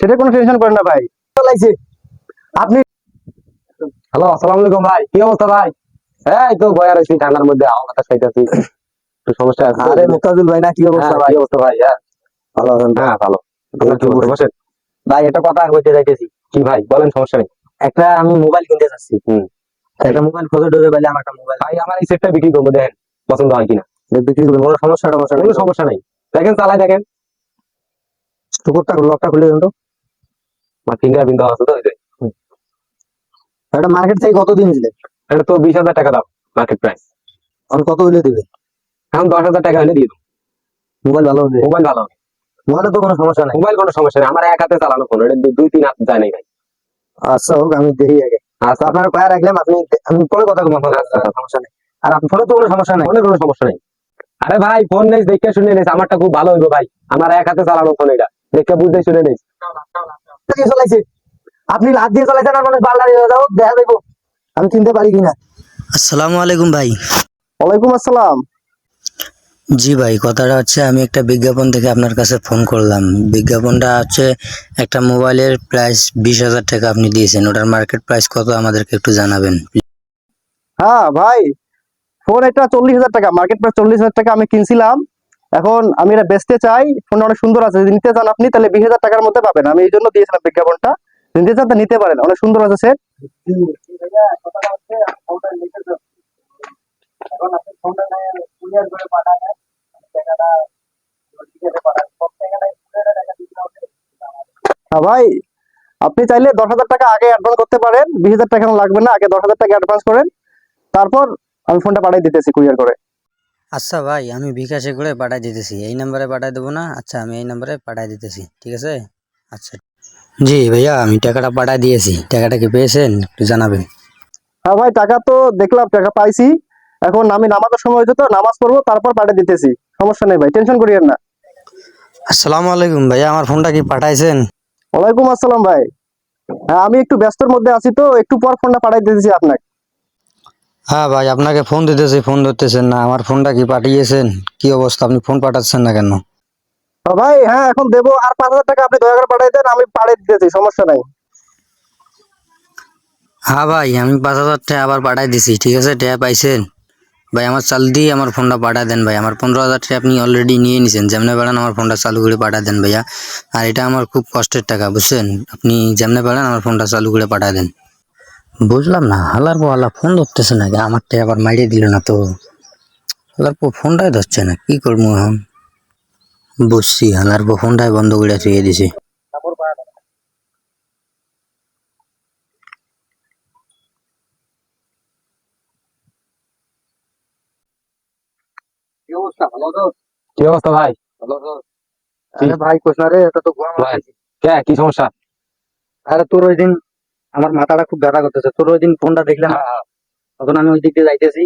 সেটা কোনো টেনশন করেন না ভাই। চালাইছে আপনি। হ্যালো, আসসালামু আলাইকুম ভাই, কি অবস্থা ভাই? এই তো বয়ার আছি ঠান্ডার মধ্যে, হাওয়া বাতাস খাইতেছি। একটু সমস্যা আছে তো। আরে মুক্তাজুল ভাই না, কি অবস্থা হ্যাঁ, ভাই? কি অবস্থা ভাই? হ্যাঁ, ভালো আছেন তো? হ্যাঁ ভালো। আপনার কি অবস্থা? বসেন। ভাই একটা কথা কইতে যাইতেছি। কি ভাই বলেন, সমস্যা নেই। একটা আমি মোবাইল কিনতে চাচ্ছি। হুম। একটা মোবাইল খোঁজে টোজে পাইলে আমার একটা মোবাইল ভাই আমার এই সেটটা বিক্রি করবো, দেখেন পছন্দ হয় কিনা। বিক্রি করবেন, কোনো সমস্যা টমস্যা কোনো সমস্যা নাই, দেখেন চালাই দেখেন। টুকুরটা লকটা খুলে দেন তো। আমার ফিঙ্গারপ্রিন্ট দেওয়া আছে তো, ওই যে। এটা মার্কেট থেকে কত দিন দিলে? এটা তো 20,000 টাকা দাম মার্কেট প্রাইস। এখন কত হইলে দিবে? এখন 10,000 টাকা হলে দিয়ে দেবো। মোবাইল ভালো হবে? মোবাইল ভালো হবে। মোবাইলে তো কোনো সমস্যা নাই। মোবাইল কোনো সমস্যা নেই, আমার এক হাতে চালানো ফোন, এটা 2-3 হাত যায় নাই ভাই। আচ্ছা হোক, আমি দেখি আগে। আচ্ছা, আপনার কয়া রাখলাম, আমি পরে কথা বলবো, আপনার আচ্ছা, সমস্যা নেই। আর আপনার ফোনে তো কোনো সমস্যা নাই? ফোনের কোনো সমস্যা নেই। আরে ভাই ফোন নেই দেখে শুনে নেই, আমারটা খুব ভালো হইবো ভাই। আমার এক হাতে চালানো ফোন, এটা দেখে বুঝতে শুনে নেই। দিয়ে চলাইছে আপনি লাভ দিয়ে চলাইছেন, আর মানুষ বাল্লা দিয়ে যাও, দেখা দেবো আমি চিনতে পারি কিনা। আসসালামু আলাইকুম ভাই। ওয়ালাইকুম আসসালাম। জি ভাই, কথাটা হচ্ছে আমি একটা বিজ্ঞাপন দেখে আপনার কাছে ফোন করলাম। বিজ্ঞাপনটা হচ্ছে একটা মোবাইলের প্রাইস 20,000 টাকা আপনি দিয়েছেন, ওটার মার্কেট প্রাইস কত আমাদেরকে একটু জানাবেন। হ্যাঁ ভাই, ফোন এটা 40,000 টাকা, মার্কেট প্রাইস 40,000 টাকা আমি কিনছিলাম। এখন আমি এটা বেচতে চাই, ফোনটা অনেক সুন্দর আছে, যদি নিতে চান আপনি তাহলে 20,000 টাকার মধ্যে পাবেন, আমি এই জন্য দিয়েছিলাম বিজ্ঞাপনটা। যদি নিতে চান তা নিতে পারেন, অনেক সুন্দর আছে সেট। হ্যাঁ ভাই, আপনি চাইলে 10,000 টাকা আগে অ্যাডভান্স করতে পারেন, 20,000 টাকা এখন লাগবে না, আগে 10,000 টাকা অ্যাডভান্স করেন, তারপর আমি ফোনটা পাঠিয়ে দিতেছি কুরিয়ার করে। আচ্ছা ভাই, আমি বিকাশে করে পাঠাই দিতেছি, এই নাম্বারে পাঠাই দেবো না? আচ্ছা, আমি এই নাম্বারে পাঠাই দিতেছি, ঠিক আছে? আচ্ছা জি ভাইয়া, আমি টাকাটা পাঠাই দিয়েছি, টাকাটা কি পেয়েছেন একটু জানাবেন। হ্যাঁ ভাই, টাকা তো দেখলাম, টাকা পাইছি। এখন আমি নামাজের সময় হয়েছে তো, নামাজ পড়বো তারপর পাঠিয়ে দিতেছি, সমস্যা নেই ভাই, টেনশন করিয়েন না। আসসালামু আলাইকুম ভাইয়া, আমার ফোনটা কি পাঠাইছেন? ওয়ালাইকুম আসসালাম ভাই। হ্যাঁ আমি একটু ব্যস্তর মধ্যে আছি তো, একটু পর ফোনটা পাঠিয়ে দিতেছি আপনাকে। হ্যাঁ ভাই, আপনাকে ফোন দিতেছি, ফোন ধরতেছেন না, আমার ফোনটা কি পাঠিয়েছেন? কি অবস্থা, আপনি ফোন পাঠাচ্ছেন না কেন? ভাই হ্যাঁ, এখন দেবো, আর 5,000 টাকা আপনি দয়া করে পাঠিয়ে দেন, আমি পাঠিয়ে দিতেছি, সমস্যা নাই। হ্যাঁ ভাই, আমি 5,000 টাকা আবার পাঠাই দিছি, ঠিক আছে? টাকা পাইছেন? ভাই আমার চালু দিয়ে আমার ফোনটা পাঠা দেন ভাই, আমার 15,000 টাকা আপনি অলরেডি নিয়ে নিছেন, যেমনে পারেন আমার ফোনটা চালু করে পাঠা দেন ভাইয়া। আর এটা আমার খুব কষ্টের টাকা, বুঝছেন? আপনি যেমনে পারেন আমার ফোনটা চালু করে পাঠা দেন। বুঝলাম না, হালার পর হালা ফোন ধরতেছে না, আমার টাকা আবার মাইরে দিল না তো। হালার পর ফোনটাই ধরছে না, কি করবো এখন? বুঝছি, হালার পর ফোনটাই বন্ধ করে থুয়ে দিছি। কি অবস্থা, ভালো তো? কি অবস্থা ভাই? ভালো তো? আরে ভাই কোশ না রে, এটা তো গোয়া ভাই, মারতেছি। কি সমস্যা? আরে তোর ওই দিন আমার মাথাটা খুব ব্যথা করতেছে, তোর ওই দিন ফোনটা দেখলাম, হ্যাঁ, তখন আমি ওই দিক দিয়ে যাইতেছি,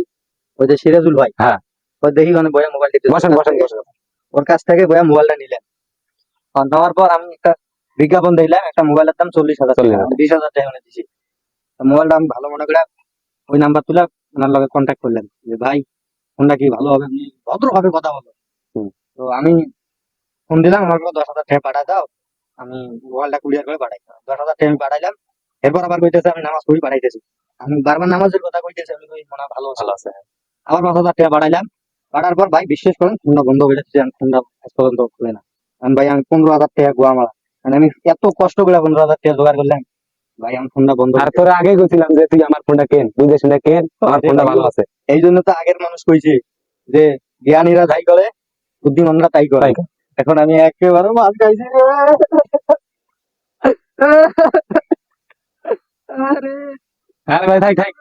ওই যে সিরাজুল ভাই, হ্যাঁ, ওই দেখি মানে বয়া মোবাইল দেখতেছে, বসেন বসেন বসেন। ওর কাছ থেকে বয়া মোবাইলটা নিলেন। আর নেওয়ার পর আমি একটা বিজ্ঞাপন দেখলাম, একটা মোবাইলের দাম 40,000 টাকা, 40,000। আমি 20,000 টাকা এনে দিছি। তো মোবাইলটা আমি ভালো মনে করে ওই নাম্বার তুলে ওনার লগে কন্ট্যাক্ট করলেন, যে ভাই ফোনটা কি ভালো হবে, আপনি ভদ্রভাবে কথা বলো। হুম। তো আমি ফোন দিলাম, আমার 10,000 টাকা পাঠায় দাও, আমি মোবাইলটা কুরিয়ার করে পাঠাই। 10,000 টাকা আমি পাঠাইলাম, এরপর আবার কইতেছে আমি নামাজ পড়ি পাঠাইতেছি। আমি বারবার নামাজের কথা কইতেছি, আমি কই মনে হয় ভালো আছে। ভালো আছে। আবার 5,000 টাকা পাঠাইলাম, পাঠার পর ভাই বিশ্বাস করেন ফোনটা বন্ধ হয়ে যাচ্ছে, আমি ফোনটা আজ পর্যন্ত খুলে না। আমি ভাই, আমি 15,000 টাকা গোয়া মারা, মানে আমি এত কষ্ট করে 15,000 টাকা জোগাড় করলাম, ভাই আমি ফোনটা বন্ধ আর করে তোরা আগে কইছিলাম যে তুই আমার ফোনটা কেন, বুঝে শুনে কেন, আমার দিছি। ফোনটা ভালো আছে। এই জন্য তো আগের মানুষ কইছে যে জ্ঞানীরা যাই করে বুদ্ধিমানরা তাই করে। তাই। এখন আমি একেবারে মাছ খাইছি রে। আরে আরে ভাই, থাক থাক।